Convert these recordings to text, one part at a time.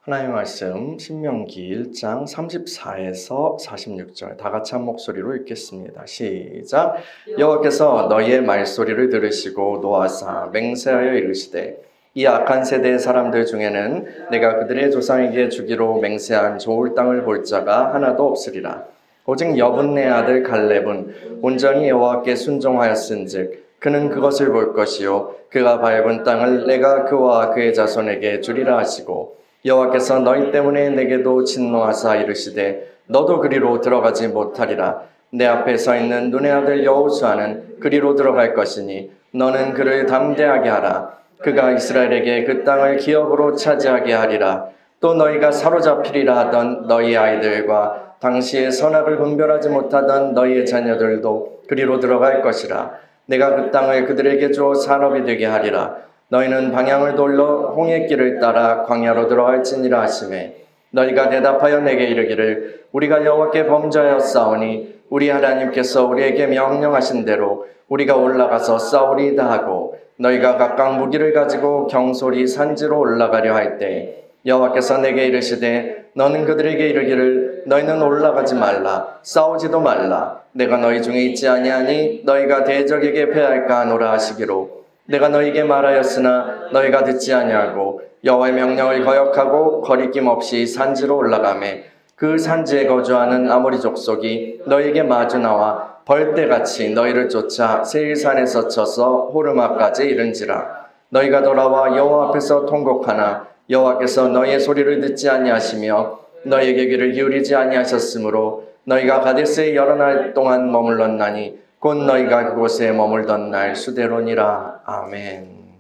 하나님의 말씀 신명기 1장 34에서 46절 다 같이 한 목소리로 읽겠습니다. 시작. 여호와께서 너희의 말소리를 들으시고 노하사 맹세하여 이르시되 이 악한 세대의 사람들 중에는 내가 그들의 조상에게 주기로 맹세한 좋을 땅을 볼 자가 하나도 없으리라. 오직 여분네 아들 갈렙은 온전히 여호와께 순종하였은즉 그는 그것을 볼 것이요 그가 밟은 땅을 내가 그와 그의 자손에게 주리라 하시고 여호와께서 너희 때문에 내게도 진노하사 이르시되 너도 그리로 들어가지 못하리라. 내 앞에 서 있는 눈의 아들 여호수아는 그리로 들어갈 것이니 너는 그를 담대하게 하라. 그가 이스라엘에게 그 땅을 기업으로 차지하게 하리라. 또 너희가 사로잡히리라 하던 너희 아이들과 당시에 선악을 분별하지 못하던 너희의 자녀들도 그리로 들어갈 것이라. 내가 그 땅을 그들에게 주어 산업이 되게 하리라. 너희는 방향을 돌려 홍해길을 따라 광야로 들어갈지니라 하시매 너희가 대답하여 내게 이르기를 우리가 여호와께 범죄하였사오니 우리 하나님께서 우리에게 명령하신 대로 우리가 올라가서 싸우리이다 하고 너희가 각각 무기를 가지고 경솔히 산지로 올라가려 할 때 여호와께서 내게 이르시되 너는 그들에게 이르기를 너희는 올라가지 말라 싸우지도 말라 내가 너희 중에 있지 아니하니 너희가 대적에게 패할까 하노라 하시기로 내가 너희에게 말하였으나 너희가 듣지 아니하고 여호와의 명령을 거역하고 거리낌 없이 산지로 올라가매 그 산지에 거주하는 아모리 족속이 너희에게 마주 나와 벌떼같이 너희를 쫓아 세일산에서 쳐서 호르마까지 이른지라. 너희가 돌아와 여호와 앞에서 통곡하나 여호와께서 너희의 소리를 듣지 아니하시며 너희에게 귀를 기울이지 아니하셨으므로 너희가 가데스에 여러 날 동안 머물렀나니 곧 너희가 그곳에 머물던 날 수대로니라. 아멘.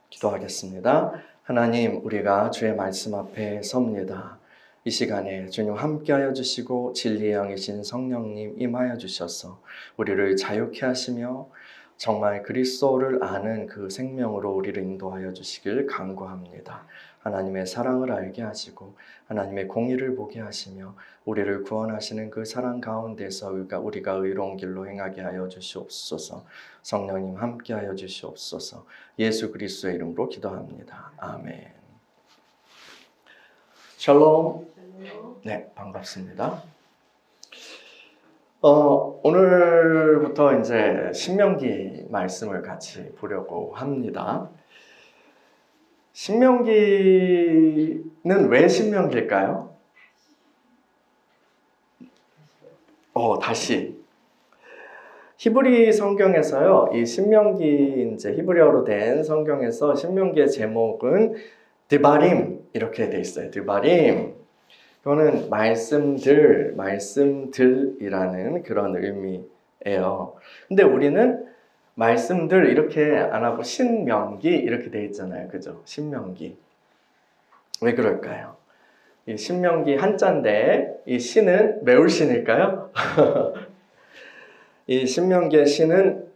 기도하겠습니다. 하나님, 우리가 주의 말씀 앞에 섭니다. 이 시간에 주님 함께하여 주시고 진리의 영이신 성령님 임하여 주셔서 우리를 자유케 하시며 정말 그리스도를 아는 그 생명으로 우리를 인도하여 주시길 간구합니다. 하나님의 사랑을 알게 하시고 하나님의 공의를 보게 하시며 우리를 구원하시는 그 사랑 가운데서 우리가 의로운 길로 행하게 하여 주시옵소서. 성령님 함께 하여 주시옵소서. 예수 그리스도의 이름으로 기도합니다. 아멘. 샬롬. 네, 반갑습니다. 오늘부터 이제 신명기 말씀을 같이 보려고 합니다. 신명기는 왜 신명기일까요? 다시 히브리 성경에서요, 이 신명기 이제 히브리어로 된 성경에서 신명기의 제목은 드바림 이렇게 돼 있어요. 드바림. 그거는 말씀들이라는 그런 의미예요. 근데 우리는 말씀들 이렇게 안 하고 신명기 이렇게 돼 있잖아요. 그죠? 신명기. 왜 그럴까요? 이 신명기 한자인데 이 신은 매울 신일까요? 이 신명기의 신은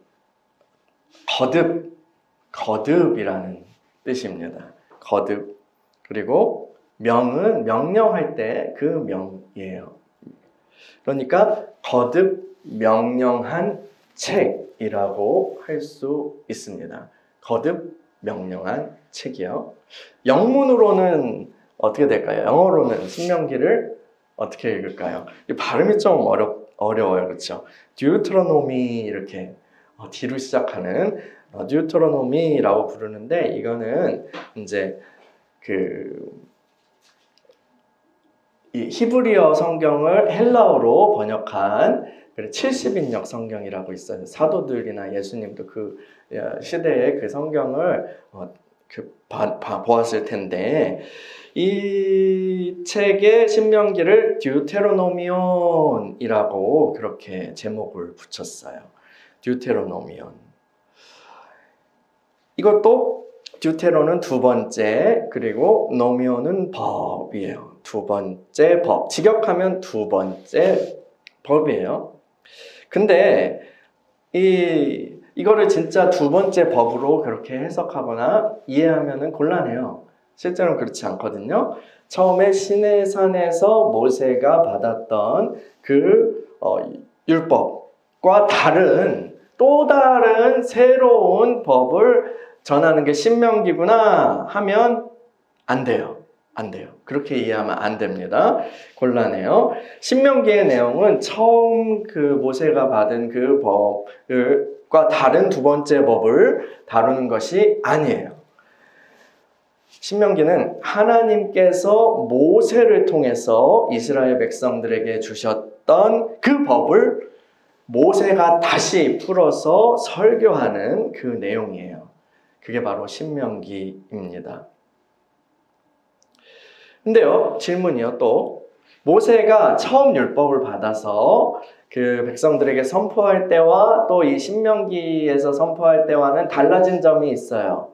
거듭이라는 뜻입니다. 거듭. 그리고 명은 명령할 때 그 명이에요. 그러니까 거듭 명령한 책이라고 할 수 있습니다. 거듭 명령한 책이요. 영문으로는 어떻게 될까요? 영어로는 신명기를 어떻게 읽을까요? 발음이 좀 어려워요. 그렇죠? 듀트로노미 이렇게 D로 시작하는 듀트로노미라고 부르는데 이거는 이제 이 히브리어 성경을 헬라어로 번역한 70인역 성경이라고 있어요. 사도들이나 예수님도 그 시대의 그 성경을 보았을 텐데 이 책의 신명기를 듀테로노미온이라고 그렇게 제목을 붙였어요. 듀테로노미온. 이것도 듀테로는 두 번째, 그리고 노미온은 법이에요. 두 번째 법. 직역하면 두 번째 법이에요. 근데 이거를 진짜 두 번째 법으로 그렇게 해석하거나 이해하면은 곤란해요. 실제로는 그렇지 않거든요. 처음에 시내산에서 모세가 받았던 그 율법과 또 다른 새로운 법을 전하는 게 신명기구나 하면 안 돼요. 안 돼요. 그렇게 이해하면 안 됩니다. 곤란해요. 신명기의 내용은 처음 그 모세가 받은 그 법과 다른 두 번째 법을 다루는 것이 아니에요. 신명기는 하나님께서 모세를 통해서 이스라엘 백성들에게 주셨던 그 법을 모세가 다시 풀어서 설교하는 그 내용이에요. 그게 바로 신명기입니다. 근데요, 질문이요, 또. 모세가 처음 율법을 받아서 그 백성들에게 선포할 때와 또 이 신명기에서 선포할 때와는 달라진 점이 있어요.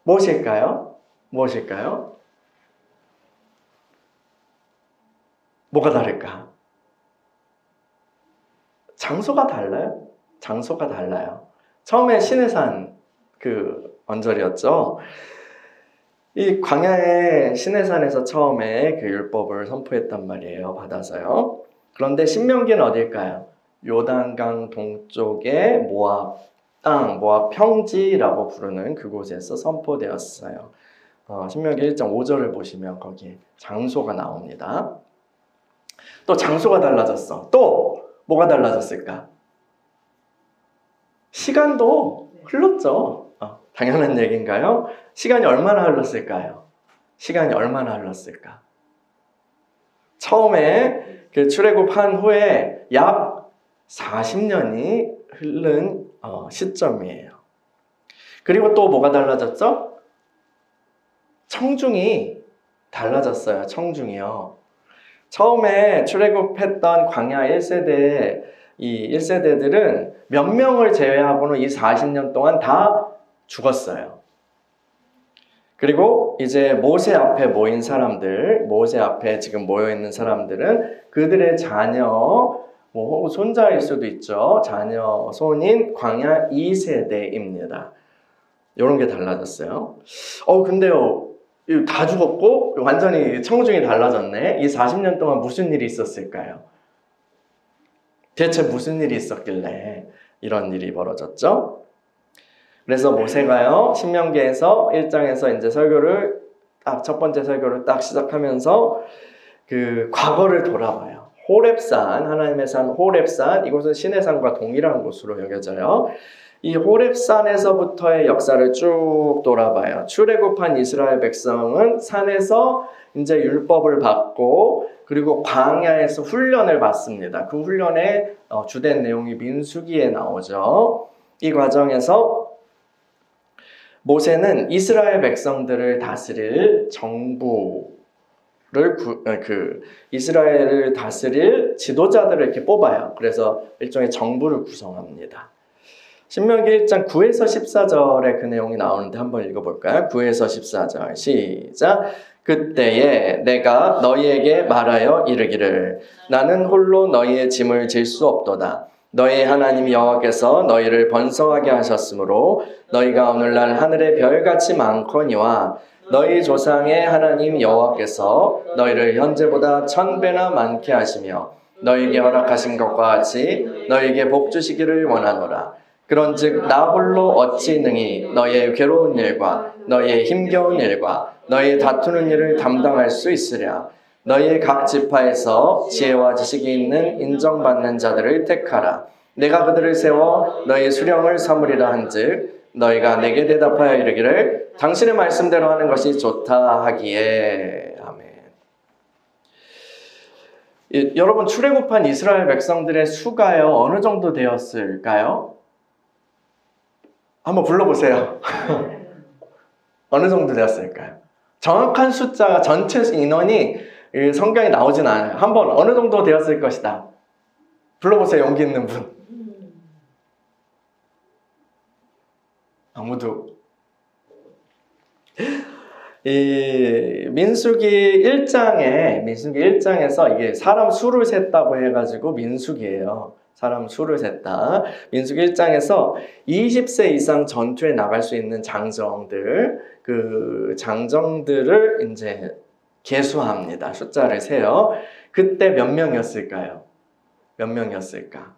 무엇일까요? 무엇일까요? 뭐가 다를까? 장소가 달라요. 장소가 달라요. 처음에 시내산 그 언저리였죠. 이 광야의 시내산에서 처음에 그 율법을 선포했단 말이에요. 받아서요. 그런데 신명기는 어딜까요? 요단강 동쪽의 모압 땅, 모압 평지라고 부르는 그곳에서 선포되었어요. 신명기 1장 5절을 보시면 거기 장소가 나옵니다. 또 장소가 달라졌어. 또 뭐가 달라졌을까? 시간도 흘렀죠. 당연한 얘기인가요? 시간이 얼마나 흘렀을까요? 시간이 얼마나 흘렀을까? 처음에 그 출애굽한 후에 약 40년이 흐른 시점이에요. 그리고 또 뭐가 달라졌죠? 청중이 달라졌어요. 청중이요. 처음에 출애굽했던 광야 1세대 이 1세대들은 몇 명을 제외하고는 이 40년 동안 다 죽었어요. 그리고 이제 모세 앞에 모인 사람들, 모세 앞에 지금 모여있는 사람들은 그들의 자녀, 손자일 수도 있죠. 자녀, 손인 광야 2세대입니다. 이런 게 달라졌어요. 근데요, 다 죽었고 완전히 청중이 달라졌네. 이 40년 동안 무슨 일이 있었을까요? 대체 무슨 일이 있었길래 이런 일이 벌어졌죠? 그래서 모세가요, 신명기에서 1장에서 이제 설교를 첫 번째 설교를 딱 시작하면서 그 과거를 돌아봐요. 호렙산, 하나님의 산 호렙산, 이곳은 시내산과 동일한 곳으로 여겨져요. 이 호렙산에서부터의 역사를 쭉 돌아봐요. 출애굽한 이스라엘 백성은 산에서 이제 율법을 받고 그리고 광야에서 훈련을 받습니다. 그 훈련의 주된 내용이 민수기에 나오죠. 이 과정에서 모세는 이스라엘 백성들을 다스릴 이스라엘을 다스릴 지도자들을 이렇게 뽑아요. 그래서 일종의 정부를 구성합니다. 신명기 1장 9에서 14절에 그 내용이 나오는데 한번 읽어볼까요? 9에서 14절 시작. 그때에 내가 너희에게 말하여 이르기를 나는 홀로 너희의 짐을 질 수 없도다. 너희 하나님 여호와께서 너희를 번성하게 하셨으므로 너희가 오늘날 하늘의 별같이 많거니와 너희 조상의 하나님 여호와께서 너희를 현재보다 1000배나 많게 하시며 너희에게 허락하신 것과 같이 너희에게 복 주시기를 원하노라. 그런즉 나 홀로 어찌 능히 너희의 괴로운 일과 너희의 힘겨운 일과 너희의 다투는 일을 담당할 수 있으랴. 너희의 각 지파에서 지혜와 지식이 있는 인정받는 자들을 택하라. 내가 그들을 세워 너희의 수령을 삼으리라 한즉 너희가 내게 대답하여 이르기를 당신의 말씀대로 하는 것이 좋다 하기에. 아멘. 여러분, 출애굽한 이스라엘 백성들의 수가요 어느 정도 되었을까요? 한번 불러보세요. 어느 정도 되었을까요? 정확한 숫자가 전체 인원이 성경에 나오진 않아요. 한번 어느 정도 되었을 것이다. 불러보세요. 용기 있는 분. 아무도. 이 민수기 1장에서 이게 사람 수를 셌다고 해가지고 민수기예요. 사람 수를 셌다. 민수기 1장에서 20세 이상 전투에 나갈 수 있는 장정들, 그 장정들을 이제 계수합니다. 숫자를 세요. 그때 몇 명이었을까요? 몇 명이었을까?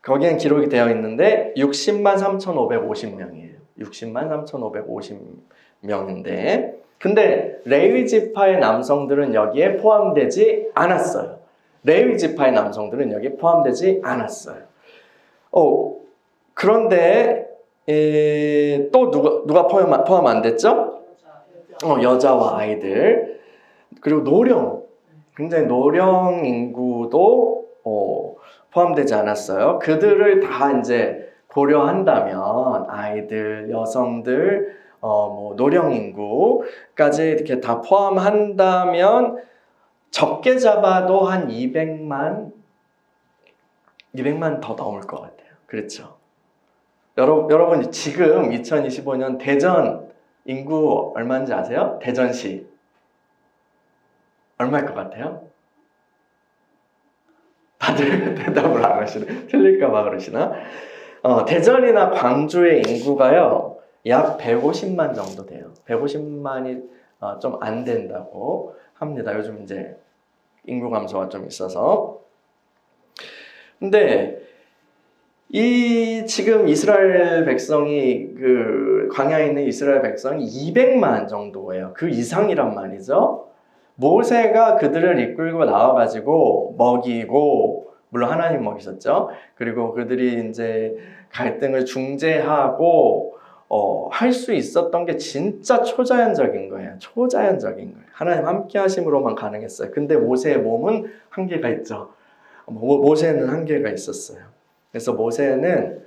거기엔 기록이 되어 있는데 60만 3,550명이에요. 60만 명인데, 근데 레위 지파의 남성들은 여기에 포함되지 않았어요. 레위 지파의 남성들은 여기에 포함되지 않았어요. 그런데 또 누가 포함 안 됐죠? 여자와 아이들, 그리고 노령, 굉장히 노령 인구도 포함되지 않았어요. 그들을 다 이제 고려한다면 아이들, 여성들, 뭐 노령 인구까지 이렇게 다 포함한다면 적게 잡아도 한 200만 더 넘을 것 같아요. 그렇죠? 여러분 지금 2025년 대전 인구 얼마인지 아세요? 대전시 얼마일 것 같아요? 다들 대답을 안 하시네. 틀릴까 봐 그러시나? 대전이나 광주의 인구가요, 약 150만 정도 돼요. 150만이 좀 안 된다고 합니다. 요즘 이제 인구 감소가 좀 있어서. 근데 지금 이스라엘 백성이, 그 광야에 있는 이스라엘 백성이 200만 정도예요. 그 이상이란 말이죠. 모세가 그들을 이끌고 나와가지고 먹이고, 물론 하나님 먹이셨죠. 그리고 그들이 이제 갈등을 중재하고 할 수 있었던 게 진짜 초자연적인 거예요. 초자연적인 거예요. 하나님 함께 하심으로만 가능했어요. 근데 모세의 몸은 한계가 있죠. 모세는 한계가 있었어요. 그래서 모세는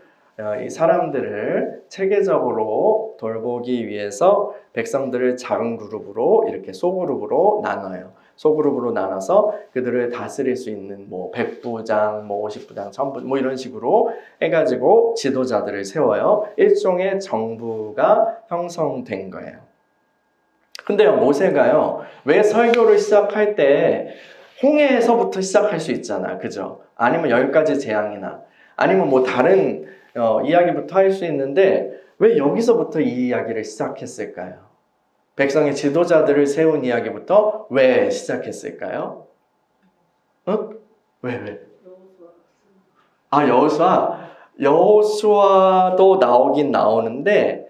이 사람들을 체계적으로 돌보기 위해서 백성들을 작은 그룹으로, 이렇게 소그룹으로 나눠요. 소그룹으로 나눠서 그들을 다스릴 수 있는 뭐 100부장, 뭐 50부장, 1000부장 뭐 이런 식으로 해가지고 지도자들을 세워요. 일종의 정부가 형성된 거예요. 근데요, 모세가요, 왜 설교를 시작할 때 홍해에서부터 시작할 수 있잖아, 그죠? 아니면 10가지 재앙이나 아니면 뭐 다른 이야기부터 할 수 있는데 왜 여기서부터 이 이야기를 시작했을까요? 백성의 지도자들을 세운 이야기부터 왜 시작했을까요? 왜? 여호수아도 나오긴 나오는데,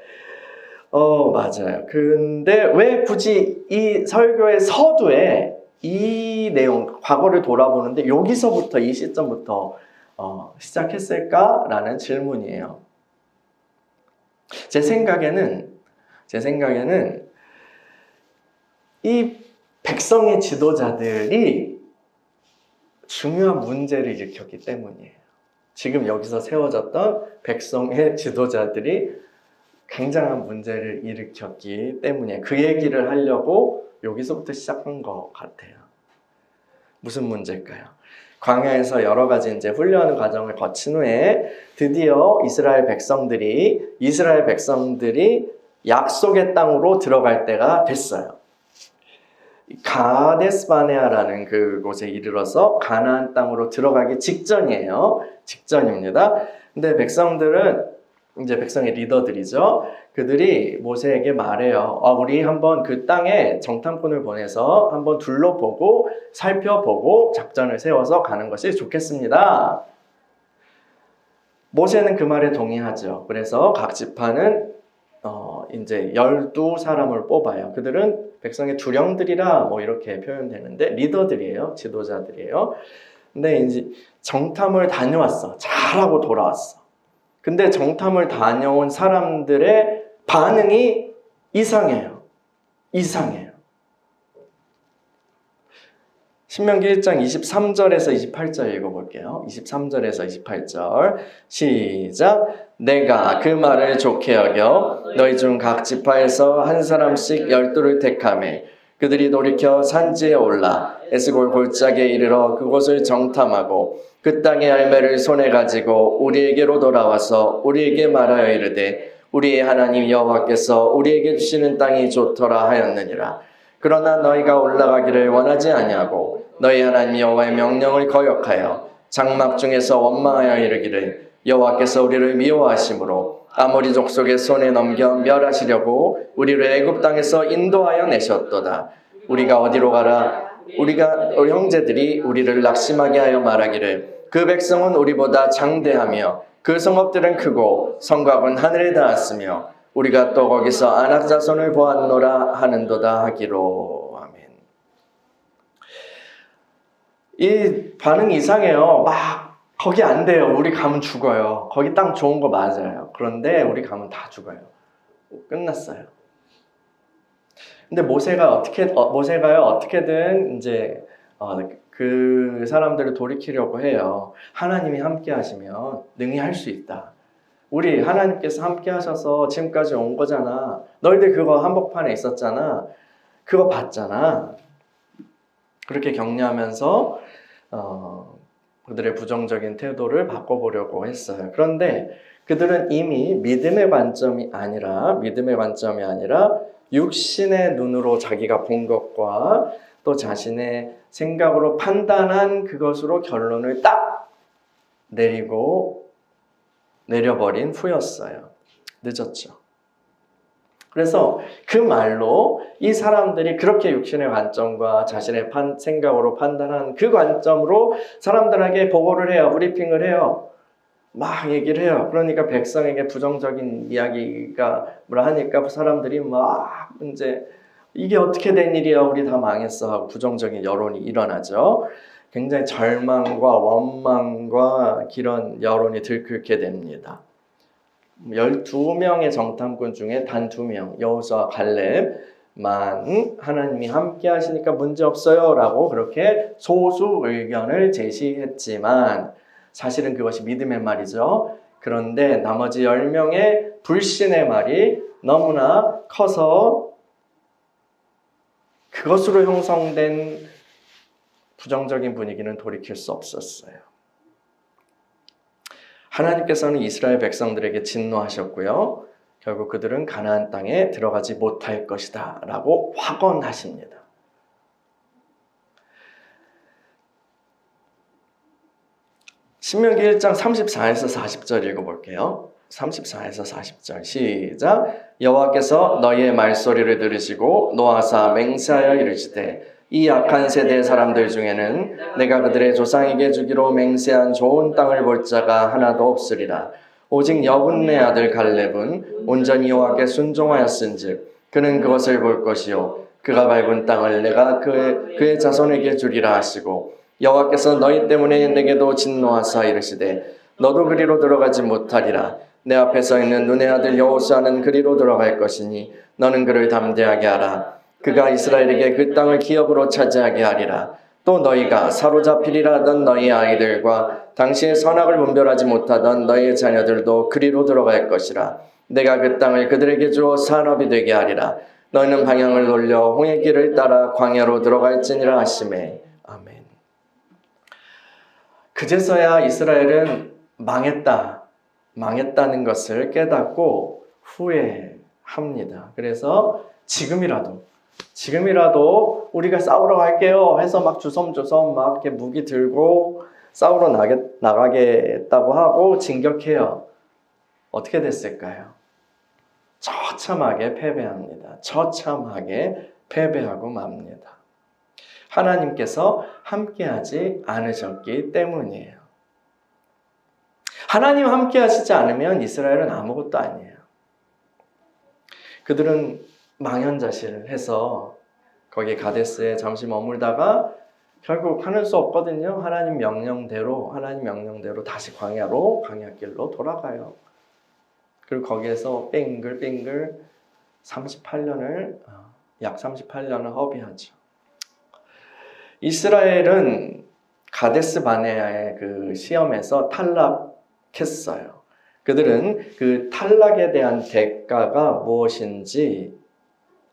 맞아요. 근데 왜 굳이 이 설교의 서두에 이 내용, 과거를 돌아보는데 여기서부터, 이 시점부터 시작했을까라는 질문이에요. 제 생각에는 이 백성의 지도자들이 중요한 문제를 일으켰기 때문이에요. 지금 여기서 세워졌던 백성의 지도자들이 굉장한 문제를 일으켰기 때문에 그 얘기를 하려고 여기서부터 시작한 것 같아요. 무슨 문제일까요? 광야에서 여러 가지 이제 훈련 과정을 거친 후에 드디어 이스라엘 백성들이 약속의 땅으로 들어갈 때가 됐어요. 가데스 바네아라는 그곳에 이르러서 가나안 땅으로 들어가기 직전이에요. 직전입니다. 근데 이제 백성의 리더들이죠. 그들이 모세에게 말해요. 우리 한번 그 땅에 정탐꾼을 보내서 한번 둘러보고 살펴보고 작전을 세워서 가는 것이 좋겠습니다. 모세는 그 말에 동의하죠. 그래서 각 지파는 이제 12사람을 뽑아요. 그들은 백성의 주령들이라 뭐 이렇게 표현되는데 리더들이에요. 지도자들이에요. 근데 이제 정탐을 다녀왔어. 잘하고 돌아왔어. 근데 정탐을 다녀온 사람들의 반응이 이상해요. 신명기 1장 23절에서 28절 읽어볼게요. 23절에서 28절 시작. 내가 그 말을 좋게 여겨 너희 중 각 지파에서 한 사람씩 12를 택하매 그들이 돌이켜 산지에 올라 에스골 골짜기에 이르러 그곳을 정탐하고 그 땅의 열매를 손에 가지고 우리에게로 돌아와서 우리에게 말하여 이르되 우리의 하나님 여호와께서 우리에게 주시는 땅이 좋더라 하였느니라. 그러나 너희가 올라가기를 원하지 아니하고 너희 하나님 여호와의 명령을 거역하여 장막 중에서 원망하여 이르기를 여호와께서 우리를 미워하심으로 아모리 족속의 손에 넘겨 멸하시려고 우리를 애굽 땅에서 인도하여 내셨도다. 우리가 어디로 가라? 우리 형제들이 우리를 낙심하게 하여 말하기를 그 백성은 우리보다 장대하며 그 성읍들은 크고 성곽은 하늘에 닿았으며 우리가 또 거기서 아낙 자손을 보았노라 하는도다 하기로. 아멘. 이 반응 이상해요. 막 거기 안 돼요. 우리 가면 죽어요. 거기 땅 좋은 거 맞아요. 그런데 우리 가면 다 죽어요. 끝났어요. 근데 모세가요 어떻게든 이제 그 사람들을 돌이키려고 해요. 하나님이 함께 하시면 능히 할 수 있다. 우리 하나님께서 함께 하셔서 지금까지 온 거잖아. 너희들 그거 한복판에 있었잖아. 그거 봤잖아. 그렇게 격려하면서 그들의 부정적인 태도를 바꿔보려고 했어요. 그런데 그들은 이미 믿음의 관점이 아니라 육신의 눈으로 자기가 본 것과 또 자신의 생각으로 판단한 그것으로 결론을 딱 내려버린 후였어요. 늦었죠. 그래서 그 말로 이 사람들이 그렇게 육신의 관점과 자신의 생각으로 판단한 그 관점으로 사람들에게 보고를 해요. 브리핑을 해요. 막 얘기를 해요. 그러니까 백성에게 부정적인 이야기가 뭐라 하니까 사람들이 막 이제 이게 어떻게 된 일이야, 우리 다 망했어 하고 부정적인 여론이 일어나죠. 굉장히 절망과 원망과 그런 여론이 들끓게 됩니다. 12명의 정탐꾼 중에 단 2명, 여호수아와 갈렙만 하나님이 함께 하시니까 문제 없어요 라고 그렇게 소수 의견을 제시했지만 사실은 그것이 믿음의 말이죠. 그런데 나머지 10명의 불신의 말이 너무나 커서 그것으로 형성된 부정적인 분위기는 돌이킬 수 없었어요. 하나님께서는 이스라엘 백성들에게 진노하셨고요. 결국 그들은 가나안 땅에 들어가지 못할 것이다 라고 확언하십니다. 신명기 1장 34에서 40절 읽어볼게요. 34에서 40절 시작. 여호와께서 너희의 말소리를 들으시고 노하사 맹세하여 이르시되 이 악한 세대의 사람들 중에는 내가 그들의 조상에게 주기로 맹세한 좋은 땅을 볼 자가 하나도 없으리라. 오직 여분네 아들 갈렙은 온전히 여호와께 순종하였은즉 그는 그것을 볼 것이요 그가 밟은 땅을 내가 그의 자손에게 주리라 하시고 여호와께서 너희 때문에 내게도 진노하사 이르시되 너도 그리로 들어가지 못하리라. 내 앞에 서 있는 눈의 아들 여호수아는 그리로 들어갈 것이니 너는 그를 담대하게 하라. 그가 이스라엘에게 그 땅을 기업으로 차지하게 하리라. 또 너희가 사로잡히리라 하던 너희 아이들과 당시의 선악을 분별하지 못하던 너희의 자녀들도 그리로 들어갈 것이라. 내가 그 땅을 그들에게 주어 산업이 되게 하리라. 너희는 방향을 돌려 홍해 길을 따라 광야로 들어갈지니라 하시매. 아멘. 그제서야 이스라엘은 망했다는 것을 깨닫고 후회합니다. 그래서 지금이라도 우리가 싸우러 갈게요 해서 막 주섬주섬 막 이렇게 무기 들고 싸우러 나가겠다고 하고 진격해요. 어떻게 됐을까요? 처참하게 패배하고 맙니다. 하나님께서 함께하지 않으셨기 때문이에요. 하나님 함께하시지 않으면 이스라엘은 아무것도 아니에요. 그들은 망연자실을 해서 거기 가데스에 잠시 머물다가 결국 하는 수 없거든요. 하나님 명령대로 다시 광야길로 돌아가요. 그리고 거기에서 빙글빙글 약 38년을 허비하죠. 이스라엘은 가데스 바네아의 그 시험에서 탈락했어요. 그들은 그 탈락에 대한 대가가 무엇인지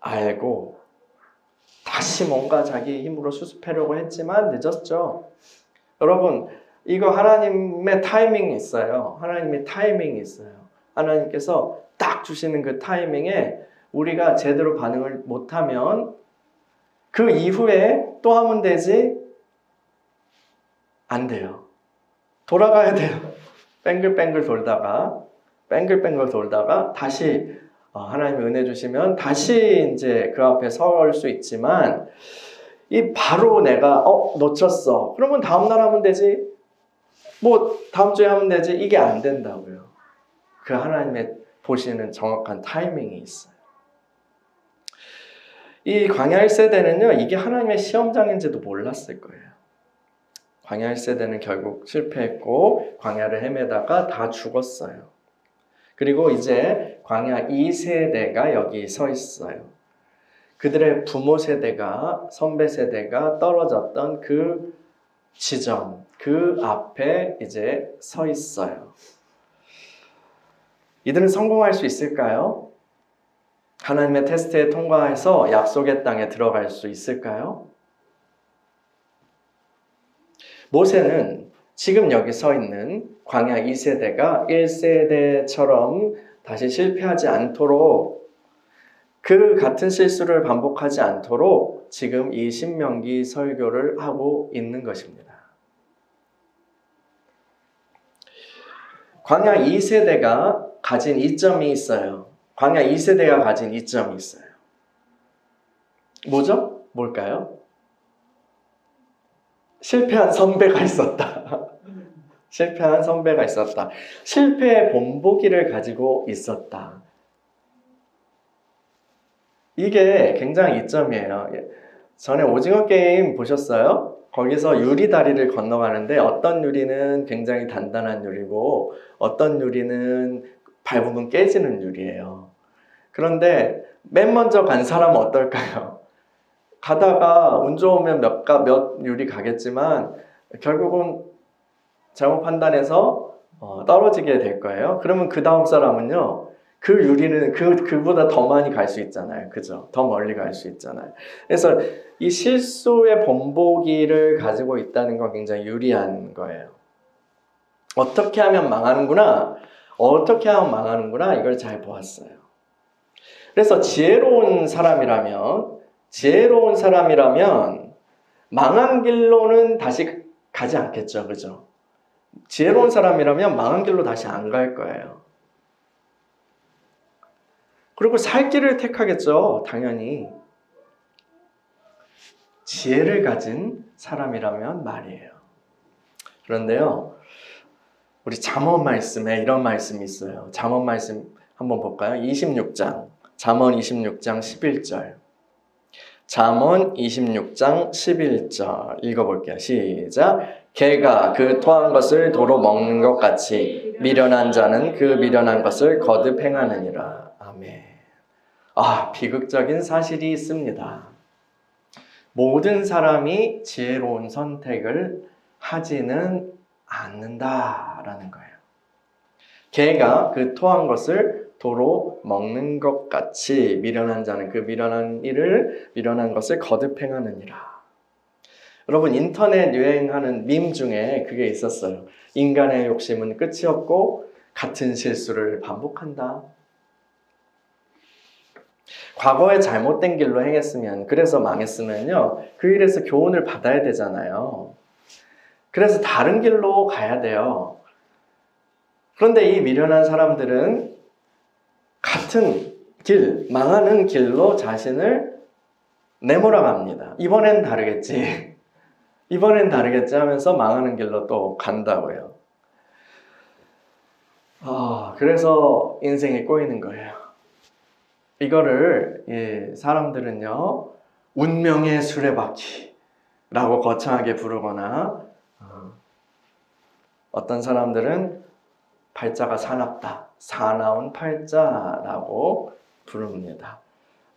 알고 다시 뭔가 자기 힘으로 수습하려고 했지만 늦었죠. 여러분, 이거 하나님의 타이밍이 있어요. 하나님께서 딱 주시는 그 타이밍에 우리가 제대로 반응을 못하면 그 이후에 또 하면 되지? 안 돼요. 돌아가야 돼요. 뱅글뱅글 돌다가 다시 하나님이 은혜 주시면 다시 이제 그 앞에 설 수 있지만 이 바로 내가 놓쳤어. 그러면 다음 날 하면 되지. 뭐 다음 주에 하면 되지. 이게 안 된다고요. 그 하나님의 보시는 정확한 타이밍이 있어요. 이 광야 1세대는요, 이게 하나님의 시험장인지도 몰랐을 거예요. 광야 1세대는 결국 실패했고 광야를 헤매다가 다 죽었어요. 그리고 이제 광야 2세대가 여기 서 있어요. 그들의 부모 세대가, 선배 세대가 떨어졌던 그 지점, 그 앞에 이제 서 있어요. 이들은 성공할 수 있을까요? 하나님의 테스트에 통과해서 약속의 땅에 들어갈 수 있을까요? 모세는 지금 여기 서 있는 광야 2세대가 1세대처럼 다시 실패하지 않도록, 그 같은 실수를 반복하지 않도록 지금 이 신명기 설교를 하고 있는 것입니다. 광야 2세대가 가진 이점이 있어요. 광야 2세대가 가진 이점이 있어요. 뭐죠? 뭘까요? 실패한 선배가 있었다. 실패한 선배가 있었다. 실패의 본보기를 가지고 있었다. 이게 굉장히 이점이에요. 전에 오징어 게임 보셨어요? 거기서 유리 다리를 건너가는데 어떤 유리는 굉장히 단단한 유리고 어떤 유리는 밟으면 깨지는 유리예요. 그런데 맨 먼저 간 사람은 어떨까요? 가다가 운 좋으면 몇 유리 가겠지만 결국은 잘못 판단해서 떨어지게 될 거예요. 그러면 그 다음 사람은요, 그 유리는 그보다 더 많이 갈 수 있잖아요. 그죠? 더 멀리 갈 수 있잖아요. 그래서 이 실수의 본보기를 가지고 있다는 건 굉장히 유리한 거예요. 어떻게 하면 망하는구나, 어떻게 하면 망하는구나, 이걸 잘 보았어요. 그래서 지혜로운 사람이라면 망한 길로는 다시 가지 않겠죠. 그죠? 지혜로운 사람이라면 망한 길로 다시 안 갈 거예요. 그리고 살 길을 택하겠죠. 당연히. 지혜를 가진 사람이라면 말이에요. 그런데요, 우리 잠언 말씀에 이런 말씀이 있어요. 잠언 말씀 한번 볼까요? 26장. 잠언 26장 11절. 잠언 26장 11절 읽어볼게요. 시작. 개가 그 토한 것을 도로 먹는 것 같이 미련한 자는 그 미련한 것을 거듭 행하느니라. 아멘. 비극적인 사실이 있습니다. 모든 사람이 지혜로운 선택을 하지는 않는다라는 거예요. 개가 그 토한 것을 도로 먹는 것 같이 미련한 자는 그 미련한 것을 거듭 행하느니라. 여러분, 인터넷 유행하는 밈 중에 그게 있었어요. 인간의 욕심은 끝이 없고 같은 실수를 반복한다. 과거에 잘못된 길로 행했으면, 그래서 망했으면요, 그 일에서 교훈을 받아야 되잖아요. 그래서 다른 길로 가야 돼요. 그런데 이 미련한 사람들은 같은 길, 망하는 길로 자신을 내몰아갑니다. 이번엔 다르겠지 하면서 망하는 길로 또 간다고요. 그래서 인생이 꼬이는 거예요. 이거를 사람들은요, 운명의 수레바퀴라고 거창하게 부르거나, 어떤 사람들은 팔자가 사납다, 사나운 팔자라고 부릅니다.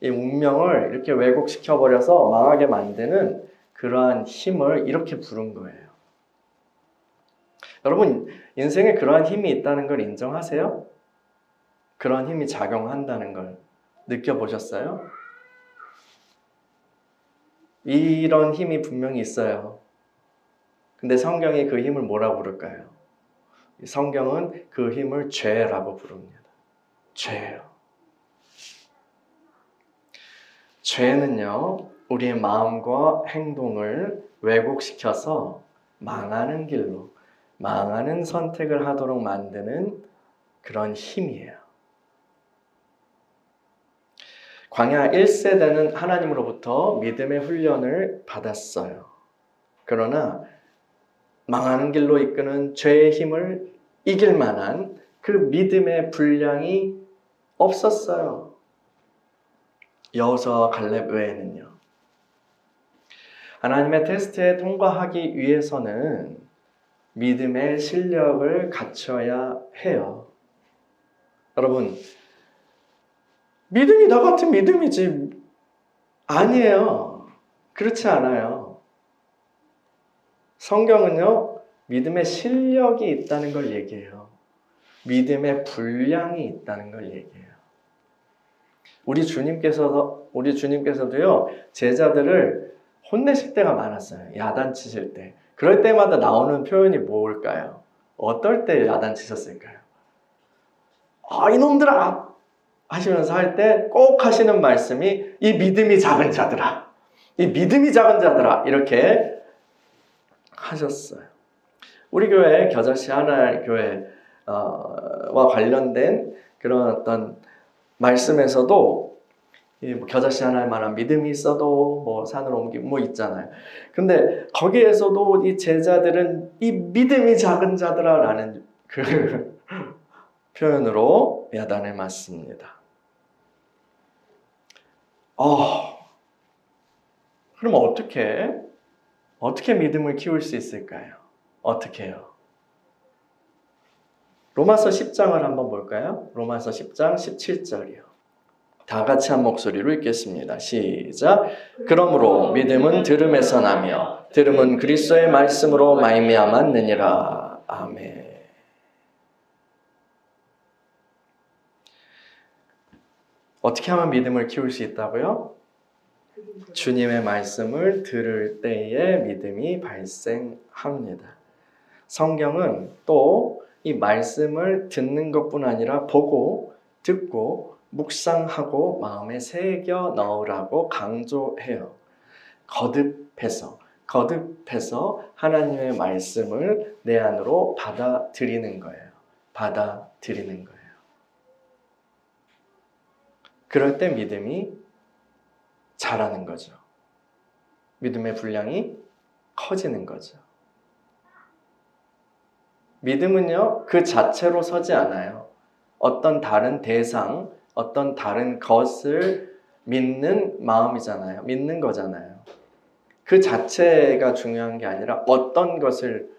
이 운명을 이렇게 왜곡시켜버려서 망하게 만드는 그러한 힘을 이렇게 부른 거예요. 여러분, 인생에 그러한 힘이 있다는 걸 인정하세요? 그러한 힘이 작용한다는 걸 느껴보셨어요? 이런 힘이 분명히 있어요. 근데 성경이 그 힘을 뭐라고 부를까요? 성경은 그 힘을 죄라고 부릅니다. 죄예요. 죄는요, 우리의 마음과 행동을 왜곡시켜서 망하는 길로, 망하는 선택을 하도록 만드는 그런 힘이에요. 광야 1세대는 하나님으로부터 믿음의 훈련을 받았어요. 그러나 망하는 길로 이끄는 죄의 힘을 이길 만한 그 믿음의 분량이 없었어요. 여호수아와 갈렙 외에는요. 하나님의 테스트에 통과하기 위해서는 믿음의 실력을 갖춰야 해요. 여러분, 믿음이 나 같은 믿음이지. 아니에요. 그렇지 않아요. 성경은요, 믿음의 실력이 있다는 걸 얘기해요. 믿음의 분량이 있다는 걸 얘기해요. 우리 주님께서도요, 제자들을 혼내실 때가 많았어요. 야단치실 때. 그럴 때마다 나오는 표현이 뭘까요? 어떨 때 야단치셨을까요? 이놈들아! 하시면서 할 때 꼭 하시는 말씀이 이 믿음이 작은 자들아. 이 믿음이 작은 자들아. 이렇게 하셨어요. 우리 교회 겨자씨 하나님 교회와 관련된 그런 어떤 말씀에서도 겨자씨 하나만한 믿음이 있어도 산을 옮기고 있잖아요. 근데 거기에서도 이 제자들은 이 믿음이 작은 자들아라는 그 표현으로 야단을 맞습니다. 그럼 어떻게 믿음을 키울 수 있을까요? 어떻게 해요? 로마서 10장을 한번 볼까요? 로마서 10장 17절이요. 다 같이 한 목소리로 읽겠습니다. 시작. 그러므로 믿음은 들음에서 나며 들음은 그리스도의 말씀으로 말미암았느니라. 아멘. 어떻게 하면 믿음을 키울 수 있다고요? 주님의 말씀을 들을 때에 믿음이 발생합니다. 성경은 또 이 말씀을 듣는 것뿐 아니라 보고, 듣고, 묵상하고 마음에 새겨 넣으라고 강조해요. 거듭해서 하나님의 말씀을 내 안으로 받아들이는 거예요. 받아들이는 거예요. 그럴 때 믿음이 자라는 거죠. 믿음의 분량이 커지는 거죠. 믿음은요, 그 자체로 서지 않아요. 어떤 다른 대상, 어떤 다른 것을 믿는 마음이잖아요. 믿는 거잖아요. 그 자체가 중요한 게 아니라 어떤 것을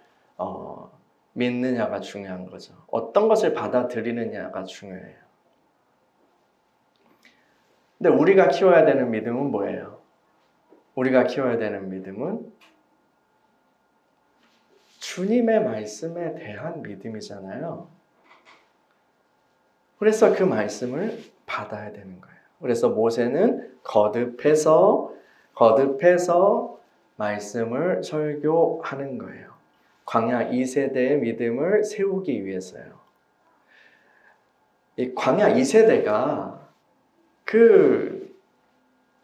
믿느냐가 중요한 거죠. 어떤 것을 받아들이느냐가 중요해요. 근데 우리가 키워야 되는 믿음은 뭐예요? 우리가 키워야 되는 믿음은 주님의 말씀에 대한 믿음이잖아요. 그래서 그 말씀을 받아야 되는 거예요. 그래서 모세는 거듭해서 말씀을 설교하는 거예요. 광야 2세대의 믿음을 세우기 위해서요. 이 광야 2세대가 그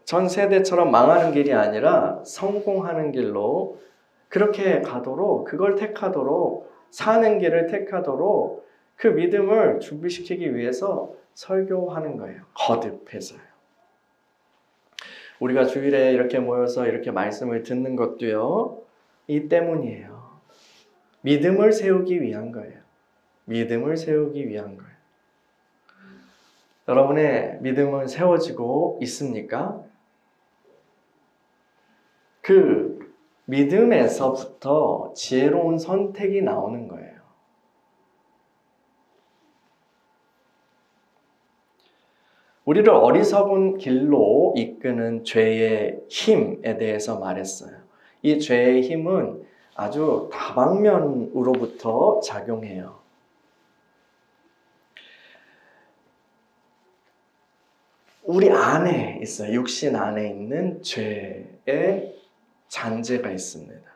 전 세대처럼 망하는 길이 아니라 성공하는 길로 그렇게 가도록, 그걸 택하도록, 사는 길을 택하도록 그 믿음을 준비시키기 위해서 설교하는 거예요. 거듭해서요. 우리가 주일에 이렇게 모여서 이렇게 말씀을 듣는 것도요, 이 때문이에요. 믿음을 세우기 위한 거예요. 믿음을 세우기 위한 거예요. 여러분의 믿음은 세워지고 있습니까? 그 믿음에서부터 지혜로운 선택이 나오는 거예요. 우리를 어리석은 길로 이끄는 죄의 힘에 대해서 말했어요. 이 죄의 힘은 아주 다방면으로부터 작용해요. 우리 안에 있어요. 육신 안에 있는 죄의 잔재가 있습니다.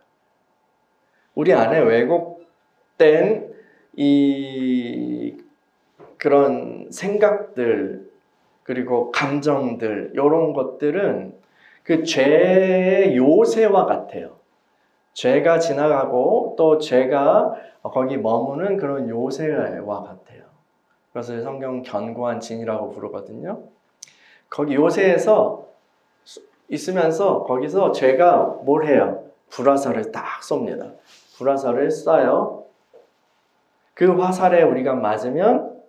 우리 안에 왜곡된 그런 생각들, 그리고 감정들, 이런 것들은 그 죄의 요새와 같아요. 죄가 지나가고 또 죄가 거기 머무는 그런 요새와 같아요. 그래서 성경 견고한 진이라고 부르거든요. 거기 요새에서 있으면서 거기서 죄가 뭘 해요? 불화살을 딱 쏩니다. 불화살을 쏴요. 그 화살에 우리가 맞으면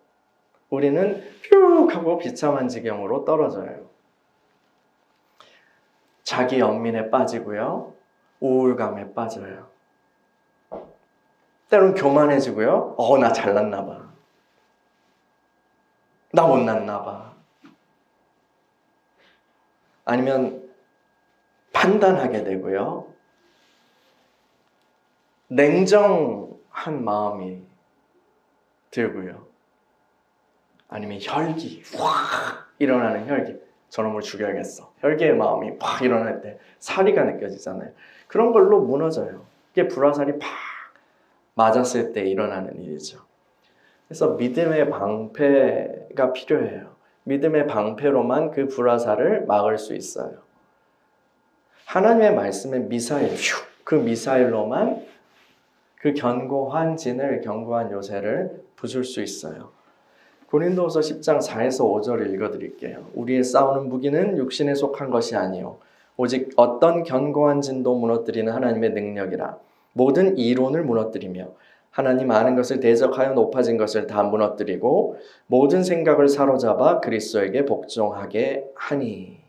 우리는 퓨 하고 비참한 지경으로 떨어져요. 자기 연민에 빠지고요. 우울감에 빠져요. 때론 교만해지고요. 나 잘났나 봐. 나 못났나 봐. 아니면 판단하게 되고요. 냉정한 마음이 들고요. 아니면 혈기, 확 일어나는 혈기. 저놈을 죽여야겠어. 혈기의 마음이 확 일어날 때 사리가 느껴지잖아요. 그런 걸로 무너져요. 이게 불화살이 팍 맞았을 때 일어나는 일이죠. 그래서 믿음의 방패가 필요해요. 믿음의 방패로만 그 불화살을 막을 수 있어요. 하나님의 말씀의 미사일, 그 미사일로만 그 견고한 진을, 견고한 요새를 부술 수 있어요. 고린도후서 10장 4에서 5절을 읽어드릴게요. 우리의 싸우는 무기는 육신에 속한 것이 아니요 오직 어떤 견고한 진도 무너뜨리는 하나님의 능력이라. 모든 이론을 무너뜨리며 하나님 아는 것을 대적하여 높아진 것을 다 무너뜨리고 모든 생각을 사로잡아 그리스도에게 복종하게 하니.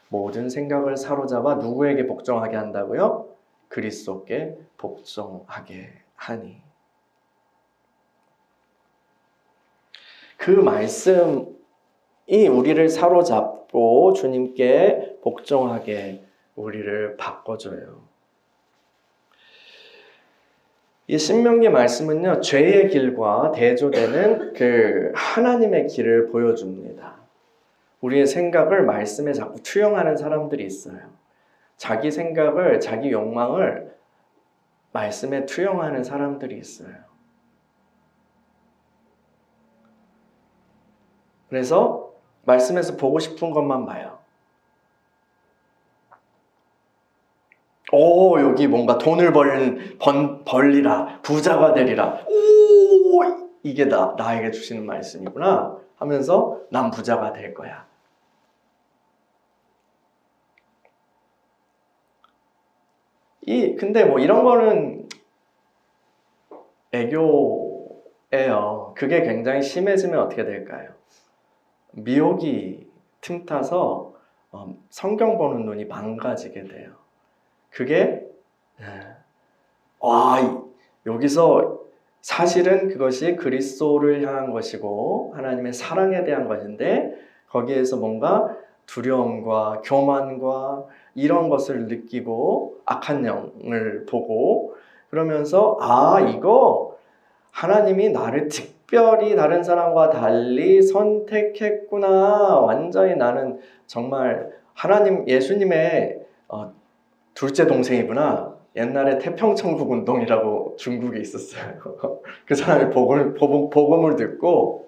모든 생각을 사로잡아 누구에게 복종하게 한다고요? 그리스도께 복종하게 하니. 그 말씀이 우리를 사로잡고 주님께 복종하게 우리를 바꿔줘요. 이 신명기 말씀은요, 죄의 길과 대조되는 그 하나님의 길을 보여줍니다. 우리의 생각을 말씀에 자꾸 투영하는 사람들이 있어요. 자기 생각을, 자기 욕망을 말씀에 투영하는 사람들이 있어요. 그래서 말씀에서 보고 싶은 것만 봐요. 여기 뭔가 돈을 벌리라, 부자가 되리라. 이게 나에게 주시는 말씀이구나 하면서 난 부자가 될 거야. 근데 뭐 이런 거는 애교예요. 그게 굉장히 심해지면 어떻게 될까요? 미혹이 틈타서 성경 보는 눈이 망가지게 돼요. 그게 여기서 사실은 그것이 그리스도를 향한 것이고 하나님의 사랑에 대한 것인데 거기에서 뭔가 두려움과 교만과 이런 것을 느끼고 악한 영을 보고 그러면서 이거 하나님이 나를 특별히 다른 사람과 달리 선택했구나. 완전히 나는 정말 하나님 예수님의 둘째 동생이구나. 옛날에 태평천국 운동이라고 중국에 있었어요. 그 사람이 복음을 듣고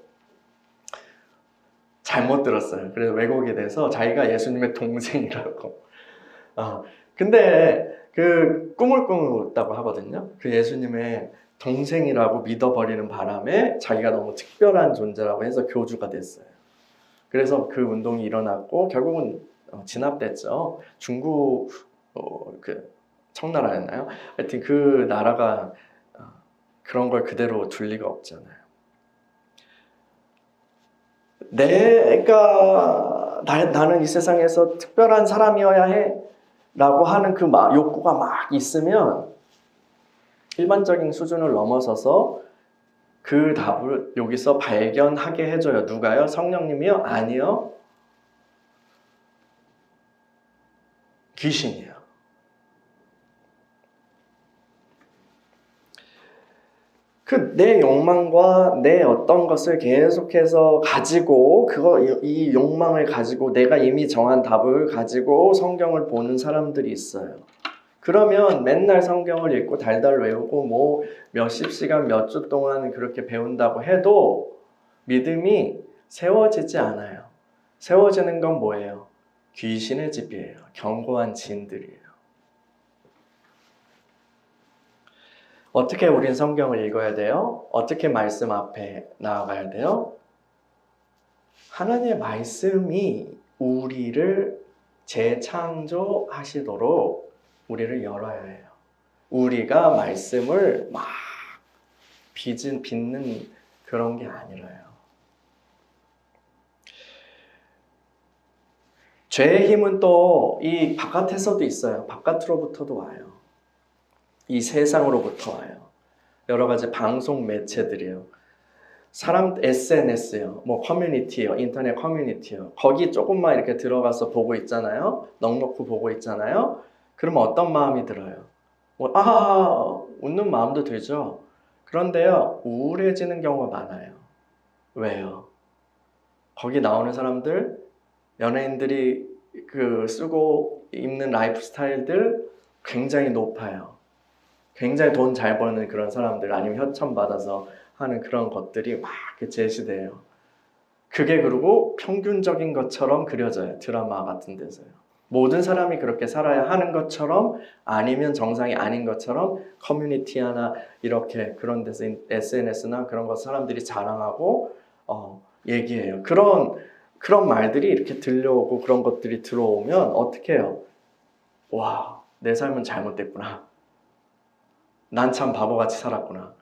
잘못 들었어요. 그래서 왜곡이 돼서 자기가 예수님의 동생이라고. 근데 그 꿈을 꿨다고 하거든요. 그 예수님의 동생이라고 믿어버리는 바람에 자기가 너무 특별한 존재라고 해서 교주가 됐어요. 그래서 그 운동이 일어났고 결국은 진압됐죠. 중국 그 청나라였나요? 하여튼 그 나라가 그런 걸 그대로 둘 리가 없잖아요. 나는 이 세상에서 특별한 사람이어야 해 라고 하는 그 욕구가 막 있으면 일반적인 수준을 넘어서서 그 답을 여기서 발견하게 해줘요. 누가요? 성령님이요? 아니요. 귀신이에요. 내 욕망과 내 어떤 것을 계속해서 가지고 이 욕망을 가지고 내가 이미 정한 답을 가지고 성경을 보는 사람들이 있어요. 그러면 맨날 성경을 읽고 달달 외우고 뭐 몇십 시간 몇 주 동안 그렇게 배운다고 해도 믿음이 세워지지 않아요. 세워지는 건 뭐예요? 귀신의 집이에요. 견고한 진들이에요. 어떻게 우린 성경을 읽어야 돼요? 어떻게 말씀 앞에 나아가야 돼요? 하나님의 말씀이 우리를 재창조하시도록 우리를 열어야 해요. 우리가 말씀을 막 빚는 그런 게 아니라요. 죄의 힘은 또 이 바깥에서도 있어요. 바깥으로부터도 와요. 이 세상으로부터 와요. 여러 가지 방송 매체들이요. 사람 SNS요, 뭐 커뮤니티요, 인터넷 커뮤니티요. 거기 조금만 이렇게 들어가서 보고 있잖아요. 넉넉히 보고 있잖아요. 그러면 어떤 마음이 들어요? 뭐, 웃는 마음도 들죠. 그런데요, 우울해지는 경우가 많아요. 왜요? 거기 나오는 사람들, 연예인들이 그 쓰고 입는 라이프 스타일들 굉장히 높아요. 굉장히 돈 잘 버는 그런 사람들, 아니면 협찬 받아서 하는 그런 것들이 막 이렇게 제시돼요. 그게 그리고 평균적인 것처럼 그려져요. 드라마 같은 데서요. 모든 사람이 그렇게 살아야 하는 것처럼, 아니면 정상이 아닌 것처럼 커뮤니티 하나 이렇게 그런 데서 SNS나 그런 거 사람들이 자랑하고 얘기해요. 그런 말들이 이렇게 들려오고 그런 것들이 들어오면 어떻게 해요? 와, 내 삶은 잘못됐구나. 난 참 바보같이 살았구나.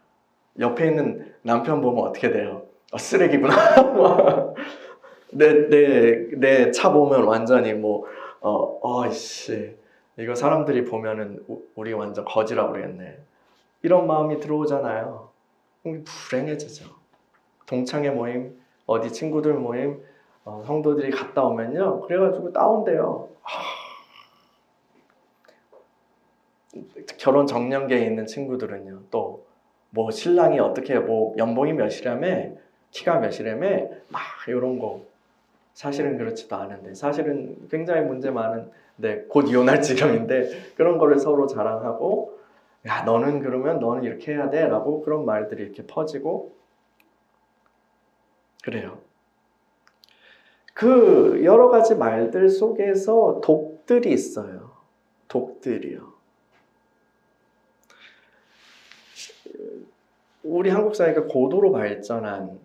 옆에 있는 남편 보면 어떻게 돼요? 쓰레기구나. 내 차 보면 완전히 씨, 이거 사람들이 보면은 우리 완전 거지라고 그러겠네. 이런 마음이 들어오잖아요. 불행해지죠. 동창회 모임, 어디 친구들 모임, 성도들이 갔다 오면요. 그래가지고 다운돼요. 결혼 정년기에 있는 친구들은요. 또 뭐 신랑이 어떻게 뭐 연봉이 몇이라며, 키가 몇이라며, 막 이런 거. 사실은 그렇지도 않은데, 사실은 굉장히 문제 많은데 곧 이혼할 지경인데 그런 거를 서로 자랑하고, 야, 너는 이렇게 해야 돼 라고 그런 말들이 이렇게 퍼지고 그래요. 그 여러 가지 말들 속에서 독들이 있어요. 독들이요. 우리 한국 사회가 고도로 발달한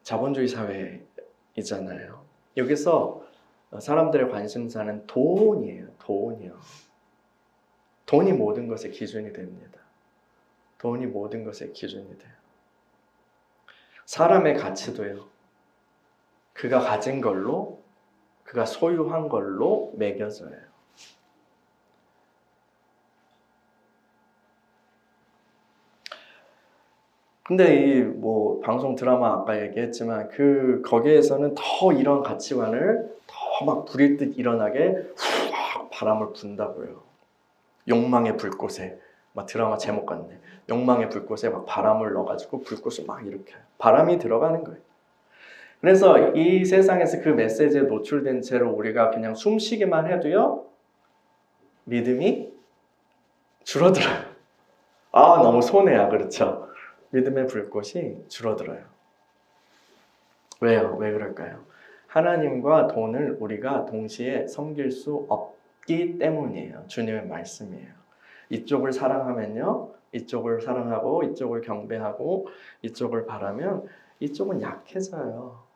자본주의 사회이잖아요. 여기서 사람들의 관심사는 돈이에요. 돈이요. 돈이 모든 것의 기준이 됩니다. 돈이 모든 것의 기준이 돼요. 사람의 가치도요. 그가 가진 걸로, 그가 소유한 걸로 매겨져요. 근데 이 뭐 방송 드라마 아까 얘기했지만 거기에서는 더 이런 가치관을 더 막 불일 듯 일어나게 훅 바람을 분다고요. 욕망의 불꽃에, 막 드라마 제목 같네. 욕망의 불꽃에 막 바람을 넣어가지고 불꽃을 막 일으켜요. 바람이 들어가는 거예요. 그래서 이 세상에서 그 메시지에 노출된 채로 우리가 그냥 숨쉬기만 해도요, 믿음이 줄어들어요. 너무 손해야. 그렇죠? 믿음의 불꽃이 줄어들어요. 왜요? 왜 그럴까요? 하나님과 돈을 우리가 동시에 섬길 수 없기 때문이에요. 주님의 말씀이에요. 이쪽을 사랑하면요, 이쪽을 사랑하고 이쪽을 경배하고 이쪽을 바라면 이쪽은 약해져요.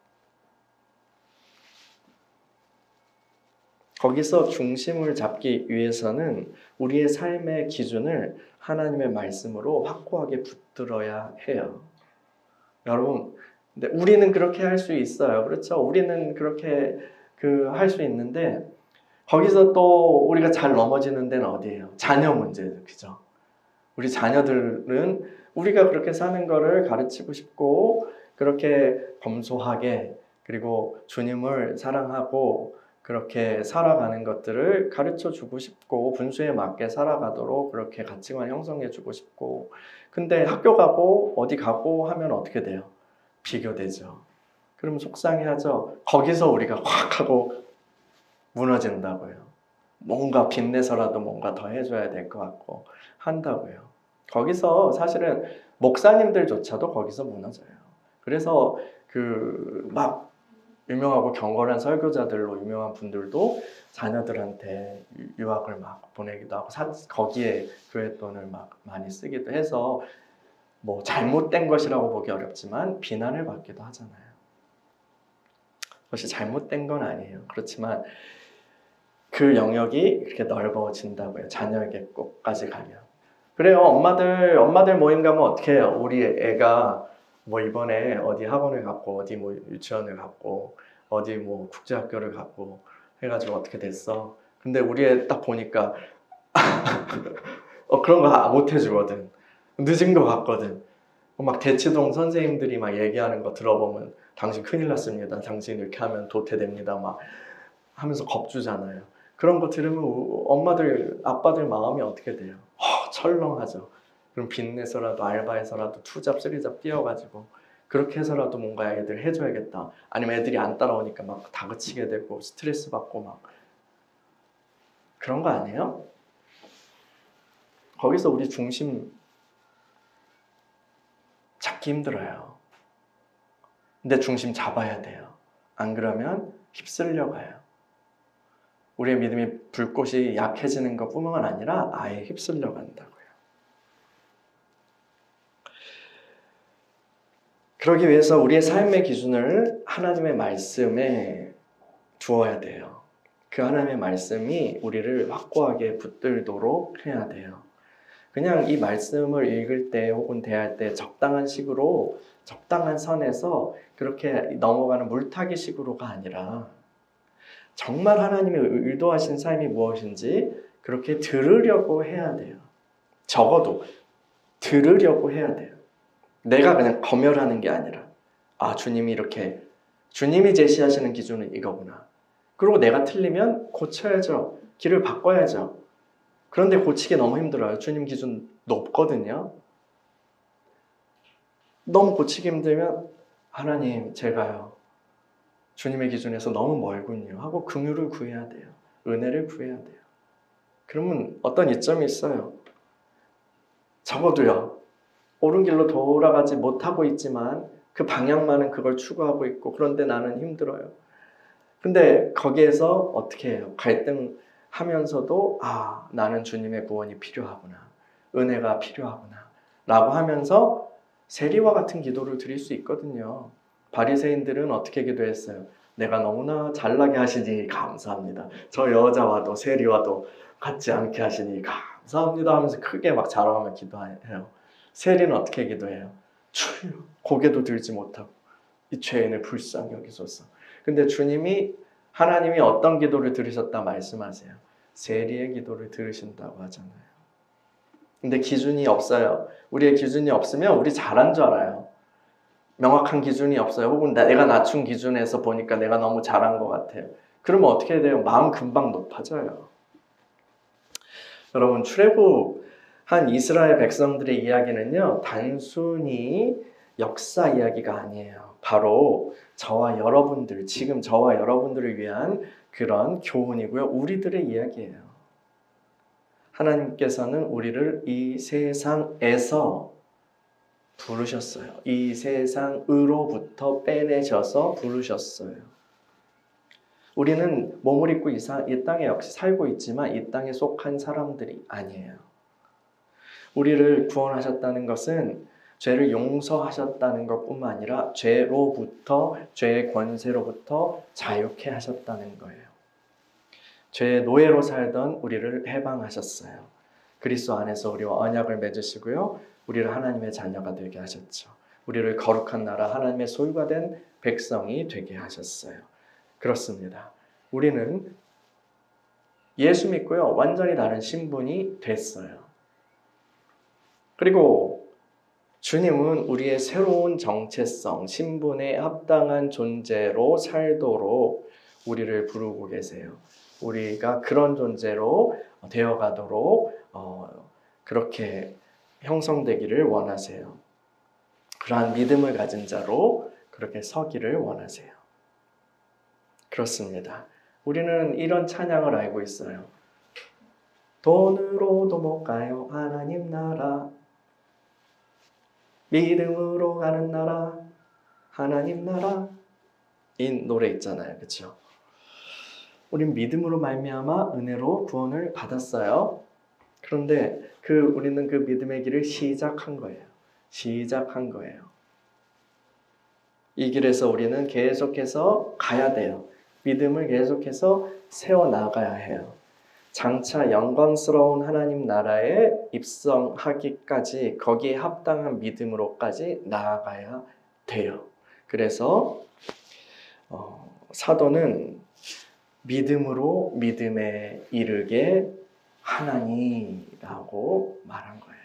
거기서 중심을 잡기 위해서는 우리의 삶의 기준을 하나님의 말씀으로 확고하게 붙들어야 해요. 여러분, 근데 우리는 그렇게 할 수 있어요. 그렇죠? 우리는 그렇게 할 수 있는데, 거기서 또 우리가 잘 넘어지는 데는 어디예요? 자녀 문제죠. 그죠? 우리 자녀들은 우리가 그렇게 사는 거를 가르치고 싶고, 그렇게 검소하게, 그리고 주님을 사랑하고 그렇게 살아가는 것들을 가르쳐 주고 싶고, 분수에 맞게 살아가도록 그렇게 가치관 형성해 주고 싶고, 근데 학교 가고 어디 가고 하면 어떻게 돼요? 비교되죠. 그럼 속상해하죠. 거기서 우리가 확 하고 무너진다고요. 뭔가 빚내서라도 뭔가 더 해줘야 될 것 같고 한다고요. 거기서 사실은 목사님들조차도 거기서 무너져요. 그래서 막 유명하고 경건한 설교자들로 유명한 분들도 자녀들한테 유학을 막 보내기도 하고 거기에 교회 돈을 막 많이 쓰기도 해서 뭐 잘못된 것이라고 보기 어렵지만 비난을 받기도 하잖아요. 그것이 잘못된 건 아니에요. 그렇지만 그 영역이 그렇게 넓어진다고요. 자녀에게 꼭까지 가면. 그래요. 엄마들 모임 가면 어떻게 해요? 우리 애가 뭐 이번에 어디 학원을 갔고 어디 뭐 유치원을 갔고 어디 뭐 국제학교를 갔고 해가지고 어떻게 됐어? 근데 우리 애 딱 보니까 그런 거 못 해주거든. 늦은 거 같거든. 막 대치동 선생님들이 막 얘기하는 거 들어보면 당신 큰일 났습니다. 당신 이렇게 하면 도태됩니다. 막 하면서 겁주잖아요. 그런 거 들으면 엄마들, 아빠들 마음이 어떻게 돼요? 철렁하죠. 그럼 빚내서라도 알바해서라도 투잡, 쓰리잡 뛰어가지고 그렇게 해서라도 뭔가 애들 해줘야겠다. 아니면 애들이 안 따라오니까 막 다그치게 되고 스트레스 받고 막 그런 거 아니에요? 거기서 우리 중심 잡기 힘들어요. 근데 중심 잡아야 돼요. 안 그러면 휩쓸려 가요. 우리의 믿음이 불꽃이 약해지는 것뿐만 아니라 아예 휩쓸려 간다고요. 그러기 위해서 우리의 삶의 기준을 하나님의 말씀에 두어야 돼요. 그 하나님의 말씀이 우리를 확고하게 붙들도록 해야 돼요. 그냥 이 말씀을 읽을 때 혹은 대할 때 적당한 식으로 적당한 선에서 그렇게 넘어가는 물타기 식으로가 아니라 정말 하나님이 의도하신 삶이 무엇인지 그렇게 들으려고 해야 돼요. 적어도 들으려고 해야 돼요. 내가 그냥 검열하는 게 아니라 주님이 이렇게 주님이 제시하시는 기준은 이거구나. 그리고 내가 틀리면 고쳐야죠. 길을 바꿔야죠. 그런데 고치기 너무 힘들어요. 주님 기준 높거든요. 너무 고치기 힘들면 하나님 제가요. 주님의 기준에서 너무 멀군요. 하고 긍휼을 구해야 돼요. 은혜를 구해야 돼요. 그러면 어떤 이점이 있어요. 적어도요. 옳은 길로 돌아가지 못하고 있지만 그 방향만은 그걸 추구하고 있고 그런데 나는 힘들어요. 근데 거기에서 어떻게 해요? 갈등하면서도 나는 주님의 구원이 필요하구나. 은혜가 필요하구나. 라고 하면서 세리와 같은 기도를 드릴 수 있거든요. 바리새인들은 어떻게 기도했어요? 내가 너무나 잘나게 하시니 감사합니다. 저 여자와도 세리와도 같지 않게 하시니 감사합니다 하면서 크게 막 자랑하며 기도해요. 세리는 어떻게 기도해요? 주여 고개도 들지 못하고 이 죄인을 불쌍히 여기소서. 근데 하나님이 어떤 기도를 들으셨다 말씀하세요? 세리의 기도를 들으신다고 하잖아요. 근데 기준이 없어요. 우리의 기준이 없으면 우리 잘한 줄 알아요. 명확한 기준이 없어요. 혹은 내가 낮춘 기준에서 보니까 내가 너무 잘한 것 같아요. 그러면 어떻게 돼요? 마음 금방 높아져요. 여러분 출애굽한 이스라엘 백성들의 이야기는요. 단순히 역사 이야기가 아니에요. 바로 지금 저와 여러분들을 위한 그런 교훈이고요. 우리들의 이야기예요. 하나님께서는 우리를 이 세상에서 부르셨어요. 이 세상으로부터 빼내셔서 부르셨어요. 우리는 몸을 입고 이 땅에 역시 살고 있지만 이 땅에 속한 사람들이 아니에요. 우리를 구원하셨다는 것은 죄를 용서하셨다는 것뿐만 아니라 죄의 권세로부터 자유케 하셨다는 거예요. 죄의 노예로 살던 우리를 해방하셨어요. 그리스도 안에서 우리와 언약을 맺으시고요. 우리를 하나님의 자녀가 되게 하셨죠. 우리를 거룩한 나라 하나님의 소유가 된 백성이 되게 하셨어요. 그렇습니다. 우리는 예수 믿고요. 완전히 다른 신분이 됐어요. 그리고 주님은 우리의 새로운 정체성, 신분에 합당한 존재로 살도록 우리를 부르고 계세요. 우리가 그런 존재로 되어가도록 그렇게 형성되기를 원하세요. 그러한 믿음을 가진 자로 그렇게 서기를 원하세요. 그렇습니다. 우리는 이런 찬양을 알고 있어요. 돈으로도 못 가요 하나님 나라, 믿음으로 가는 나라 하나님 나라. 이 노래 있잖아요. 그렇죠? 우린 믿음으로 말미암아 은혜로 구원을 받았어요. 그런데 우리는 그 믿음의 길을 시작한 거예요. 이 길에서 우리는 계속해서 가야 돼요. 믿음을 계속해서 세워나가야 해요. 장차 영광스러운 하나님 나라에 입성하기까지 거기에 합당한 믿음으로까지 나아가야 돼요. 그래서 사도는 믿음으로 믿음에 이르게 하나니라고 말한 거예요.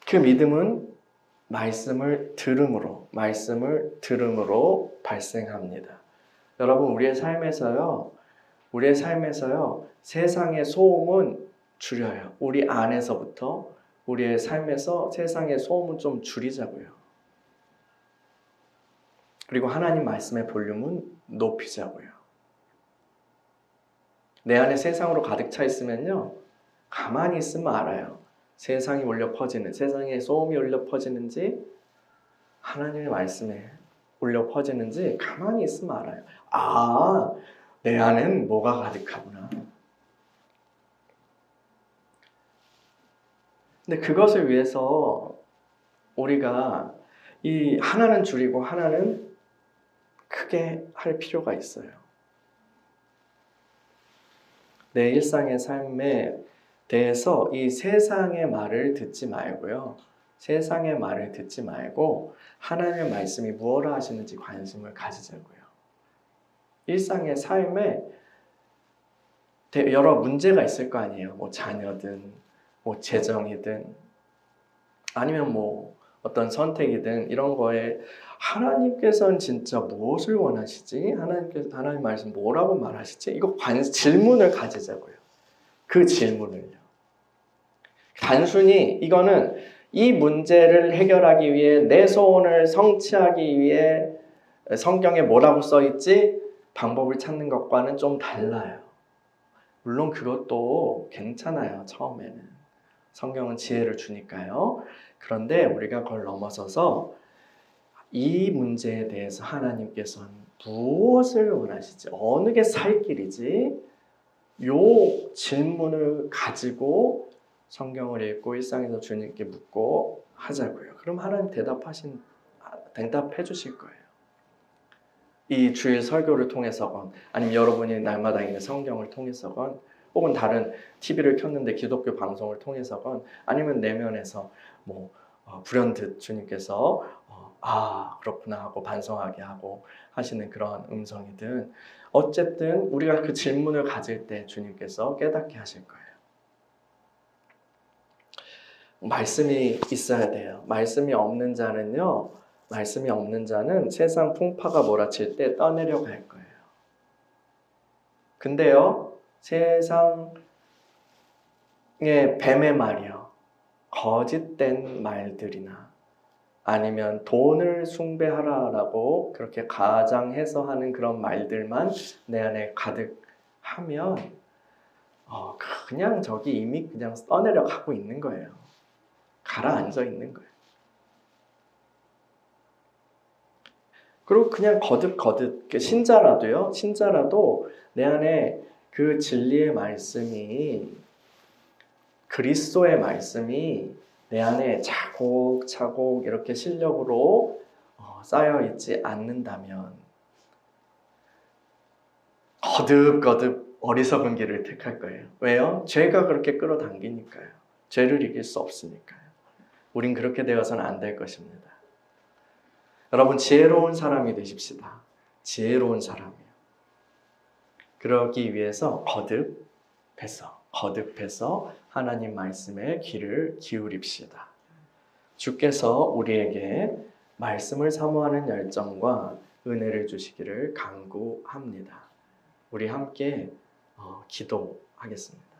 그 믿음은 말씀을 들음으로 발생합니다. 여러분, 우리의 삶에서요, 세상의 소음은 줄여요. 우리 안에서부터 우리의 삶에서 세상의 소음은 좀 줄이자고요. 그리고 하나님 말씀의 볼륨은 높이자고요. 내 안에 세상으로 가득 차 있으면요, 가만히 있으면 알아요. 세상이 울려 퍼지는, 세상에 소음이 울려 퍼지는지 하나님의 말씀에 울려 퍼지는지 가만히 있으면 알아요. 아, 내 안엔 뭐가 가득하구나. 근데 그것을 위해서 우리가 이 하나는 줄이고 하나는 크게 할 필요가 있어요. 내 일상의 삶에 대해서 이 세상의 말을 듣지 말고요. 세상의 말을 듣지 말고 하나님의 말씀이 무엇을 하시는지 관심을 가지자고요. 일상의 삶에 여러 문제가 있을 거 아니에요. 뭐 자녀든, 뭐 재정이든, 아니면 뭐 어떤 선택이든 이런 거에 하나님께서는 진짜 무엇을 원하시지? 하나님 말씀 뭐라고 말하시지? 이거 질문을 가지자고요. 그 질문을요. 단순히 이거는 이 문제를 해결하기 위해 내 소원을 성취하기 위해 성경에 뭐라고 써있지? 방법을 찾는 것과는 좀 달라요. 물론 그것도 괜찮아요. 처음에는. 성경은 지혜를 주니까요. 그런데 우리가 그걸 넘어서서 이 문제에 대해서 하나님께서는 무엇을 원하시지? 어느 게 살 길이지? 요 질문을 가지고 성경을 읽고 일상에서 주님께 묻고 하자고요. 그럼 하나님 대답해 주실 거예요. 이 주일 설교를 통해서건 아니면 여러분이 날마다 읽는 성경을 통해서건 혹은 다른 TV를 켰는데 기독교 방송을 통해서건 아니면 내면에서 뭐 불현듯 주님께서 그렇구나 하고 반성하게 하고 하시는 그런 음성이든 어쨌든 우리가 그 질문을 가질 때 주님께서 깨닫게 하실 거예요. 말씀이 있어야 돼요. 말씀이 없는 자는 세상 풍파가 몰아칠 때 떠내려 갈 거예요. 근데요, 세상의 뱀의 말이요, 거짓된 말들이나 아니면 돈을 숭배하라라고 그렇게 가장해서 하는 그런 말들만 내 안에 가득하면 그냥 저기 이미 그냥 떠내려 가고 있는 거예요. 가라앉아 있는 거예요. 그리고 그냥 거듭 신자라도 내 안에 그 진리의 말씀이, 그리스도의 말씀이 내 안에 차곡차곡 이렇게 실력으로 쌓여 있지 않는다면 거듭 어리석은 길을 택할 거예요. 왜요? 죄가 그렇게 끌어당기니까요. 죄를 이길 수 없으니까요. 우린 그렇게 되어서는 안 될 것입니다. 여러분, 지혜로운 사람이 되십시다. 지혜로운 사람이요. 그러기 위해서 거듭해서 하나님 말씀에 귀를 기울입시다. 주께서 우리에게 말씀을 사모하는 열정과 은혜를 주시기를 간구합니다. 우리 함께 기도하겠습니다.